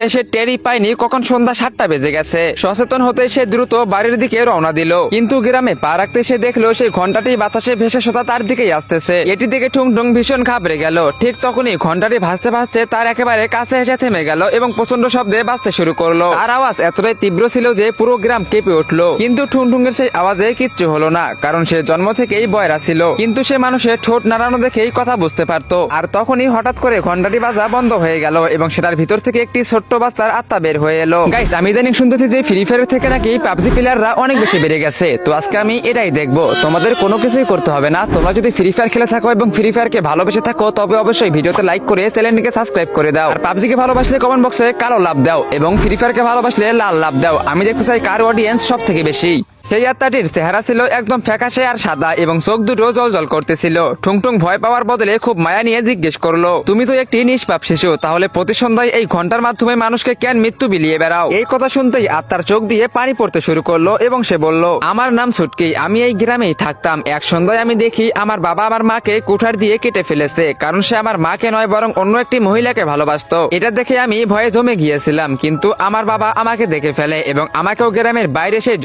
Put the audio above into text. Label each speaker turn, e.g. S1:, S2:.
S1: সে টেরই পায়নি কখন সন্ধ্যা 7টা বেজে গেছে। সচেতন হতে সে দ্রুত বাড়ির দিকে রওনা দিল, কিন্তু গ্রামে পা রাখতে সে দেখলো সেই ঘন্টাটি বাতাসে ভেসে সোজা তার দিকেই আসতেছে। এটি দেখে ঠুংঠুং ভীষণ ঘাবড়ে গেল। ঠিক তখনই ঘন্টাটি ভাসতে ভাসতে তার একেবারে কাছে এসে থেমে গেল এবং প্রচন্ড শব্দে বাজতে শুরু করলো। তার আওয়াজ এতটাই তীব্র ছিল যে পুরো গ্রাম কেঁপে উঠলো। কিন্তু ঠুংঠুংয়ের সেই আওয়াজে কিচ্ছু হলো না, কারণ সে জন্ম থেকেই বয়রা ছিল। কিন্তু সে মানুষের ঠোঁট নাড়ানো দেখেই কথা বুঝতে পারতো। আর তখনই হঠাৎ করে ঘন্টাটি বাজা বন্ধ হয়ে গেল এবং সেটার ভিতর থেকে একটি ছোট্ট বাচ্চার আত্মা বের হয়ে এলো। গাইস, আমি ইদানিং শুনতেছি যে ফ্রি ফায়ার থেকে নাকি পাবজি প্লেয়াররা অনেক বেশি বেড়ে গেছে। তো আজকে আমি এটাই দেখবো। তোমাদের কোনো কিছুই করতে হবে না। তোমরা যদি ফ্রি ফায়ার খেলে থাকো এবং ফ্রি ফায়ারকে ভালোবেসে থাকো, তবে অবশ্যই ভিডিওতে লাইক করে চ্যানেলটিকে সাবস্ক্রাইব করে দাও। আর পাবজিকে ভালোবাসলে কমেন্ট বক্সে কালো লাভ দাও এবং ফ্রি ফায়ারকে ভালোবাসলে লাল লাভ দাও। আমি দেখতে চাই কার অডিয়েন্স সব থেকে বেশি। সেই আত্মাটির চেহারা ছিল একদম ফ্যাকাশে আর সাদা এবং চোখ দুটো জল করতেছিল। ঠুংঠুং ভয় পাওয়ার বদলে খুব মায়া নিয়ে জিজ্ঞেস করলো, তুমি তো একটি নিষ্পাপ শিশু, তাহলে প্রতি সন্ধ্যায় এই ঘন্টার মাধ্যমে মানুষকে কেন মৃত্যু বিলিয়ে বেড়াও? এই কথা শুনতেই আত্মার চোখ দিয়ে পানি পড়তে শুরু করলো এবং সে বলল, আমার নাম ছুটকি, আমি এই গ্রামেই থাকতাম। এক সন্ধ্যায় আমি দেখি আমার বাবা আমার মাকে কুঠার দিয়ে কেটে ফেলেছে, কারণ সে আমার মাকে নয় বরং অন্য একটি মহিলাকে ভালোবাসতো। এটা দেখে আমি ভয়ে জমে গিয়েছিলাম, কিন্তু আমার বাবা আমাকে দেখে ফেলে এবং আমাকেও গ্রামের বাইরে সে